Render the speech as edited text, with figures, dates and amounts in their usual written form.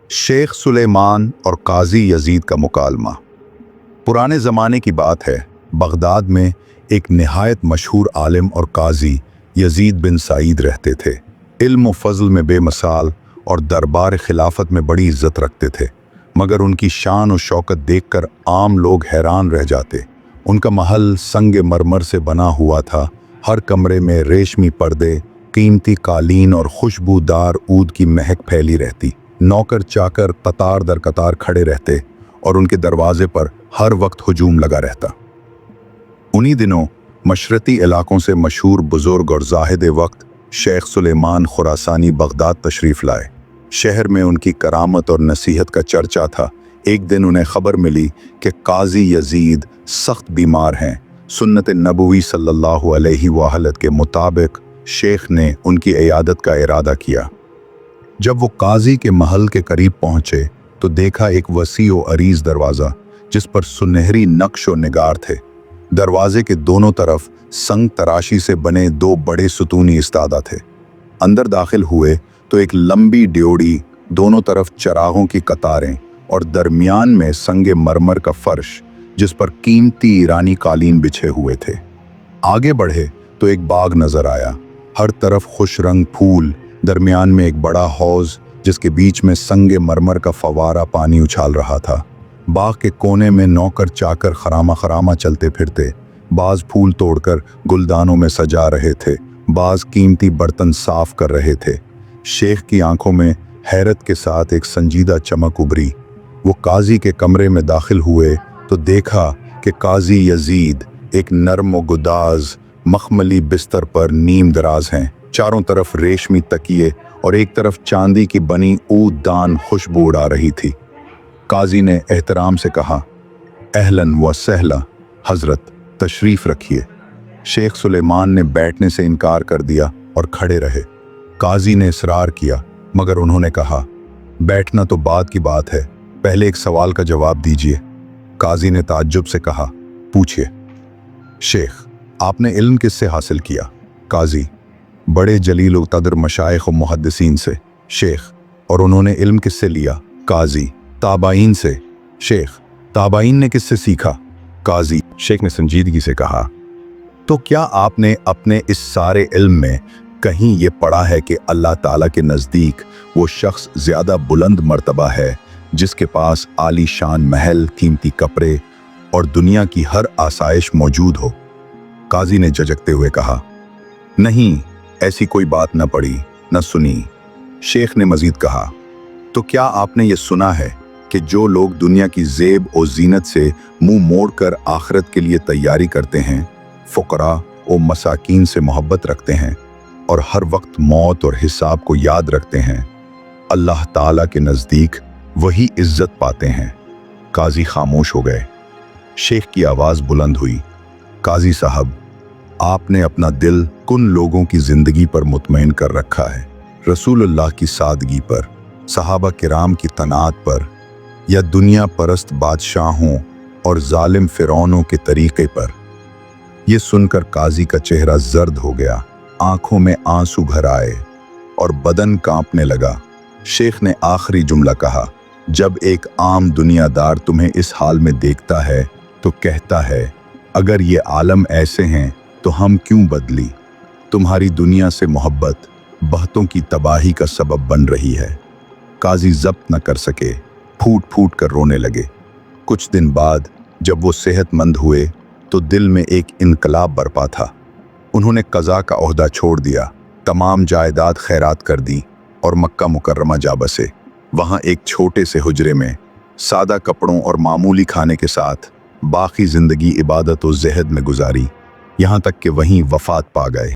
शेख सुलेमान और काजी यजीद का मुकालमा। पुराने ज़माने की बात है, बगदाद में एक निहायत मशहूर आलिम और काजी यजीद बिन सईद रहते थे। इल्म व फज़ल में बेमिसाल और दरबार खिलाफत में बड़ी इज्जत रखते थे, मगर उनकी शान और शौकत देखकर आम लोग हैरान रह जाते। उनका महल संग मरमर से बना हुआ था। हर कमरे में रेशमी पर्दे, कीमती कालीन और खुशबूदार ऊद की महक फैली रहती। नौकर चाकर कतार दर कतार खड़े रहते और उनके दरवाजे पर हर वक्त हुजूम लगा रहता। उन्हीं दिनों मशरक़ी इलाकों से मशहूर बुजुर्ग और जाहिद वक्त शेख सुलेमान खुरासानी बगदाद तशरीफ़ लाए। शहर में उनकी करामत और नसीहत का चर्चा था। एक दिन उन्हें खबर मिली कि काजी यजीद सख्त बीमार हैं। सुन्नत नबवी सल्लल्लाहु अलैहि वसल्लम के मुताबिक शेख ने उनकी इयादत का इरादा किया। जब वो काजी के महल के करीब पहुंचे तो देखा एक वसी व अरीज दरवाज़ा, जिस पर सुनहरी नक्श व निगार थे। दरवाजे के दोनों तरफ संग तराशी से बने दो बड़े सुतूनी इस्तादा थे। अंदर दाखिल हुए तो एक लंबी ड्योढ़ी, दोनों तरफ चरागों की कतारें और दरमियान में संगे मरमर का फर्श, जिस पर कीमती ईरानी कालीन बिछे हुए थे। आगे बढ़े तो एक बाग नजर आया। हर तरफ खुश रंग फूल, दरमियान में एक बड़ा हौज, जिसके बीच में संगे मरमर का फवारा पानी उछाल रहा था। बाग के कोने में नौकर चाकर खरामा खरामा चलते फिरते, बाज फूल तोड़कर गुलदानों में सजा रहे थे, बाज कीमती बर्तन साफ कर रहे थे। शेख की आंखों में हैरत के साथ एक संजीदा चमक उभरी। वो काजी के कमरे में दाखिल हुए तो देखा कि काजी यजीद एक नर्म व गुदाज मखमली बिस्तर पर नीम दराज हैं। चारों तरफ रेशमी तकिए और एक तरफ चांदी की बनी ऊद दान खुशबू उड़ा रही थी। काजी ने एहतराम से कहा, अहलन व सहला हजरत, तशरीफ रखिए। शेख सुलेमान ने बैठने से इनकार कर दिया और खड़े रहे। काजी ने इसरार किया, मगर उन्होंने कहा, बैठना तो बाद की बात है, पहले एक सवाल का जवाब दीजिए। काजी ने ताज्जुब से कहा, पूछिए। शेख, आपने इल्म किससे हासिल किया? काजी, बड़े जलील व कदर मशाइख व मुहद्दिसीन से। शेख, और उन्होंने इल्म किससे लिया? काजी, ताबाइन से। शेख, ताबाइन ने किससे सीखा? काजी। शेख ने संजीदगी से कहा, तो क्या आपने अपने इस सारे इल्म में कहीं ये पढ़ा है कि अल्लाह ताला के नज़दीक वो शख्स ज़्यादा बुलंद मर्तबा है जिसके पास आली शान महल, कीमती कपड़े और दुनिया की हर आसाइश मौजूद हो? काजी ने झिझकते हुए कहा, नहीं, ऐसी कोई बात न पढ़ी न सुनी। शेख ने मजीद कहा, तो क्या आपने ये सुना है कि जो लोग दुनिया की जेब और जीनत से मुंह मोड़कर आखिरत के लिए तैयारी करते हैं, फुकरा और मसाकीन से मोहब्बत रखते हैं और हर वक्त मौत और हिसाब को याद रखते हैं, अल्लाह ताला के नज़दीक वही इज्जत पाते हैं? काजी खामोश हो गए। शेख की आवाज़ बुलंद हुई, काजी साहब, आपने अपना दिल उन लोगों की ज़िंदगी पर मुतमईन कर रखा है, रसूलुल्लाह की सादगी पर, सहाबा किराम की तनात पर, या दुनिया परस्त बादशाहों और जालिम फिरौनों के तरीक़े पर? यह सुनकर काजी का चेहरा जर्द हो गया, आंखों में आंसू भर आए और बदन कांपने लगा। शेख ने आखिरी जुमला कहा, जब एक आम दुनियादार तुम्हें इस हाल में देखता है तो कहता है, अगर ये आलम ऐसे हैं तो हम क्यों बदली? तुम्हारी दुनिया से मोहब्बत बहतों की तबाही का सबब बन रही है। काजी ज़ब्त न कर सके, फूट फूट कर रोने लगे। कुछ दिन बाद जब वो सेहतमंद हुए तो दिल में एक इनकलाब बरपा था। उन्होंने कज़ा का ओहदा छोड़ दिया, तमाम जायदाद खैरात कर दी और मक्का मुकर्रमा जा बसे। वहाँ एक छोटे से हुजरे में सादा कपड़ों और मामूली खाने के साथ बाकी ज़िंदगी इबादत और ज़हद में गुजारी, यहाँ तक कि वहीं वफ़ात पा गए।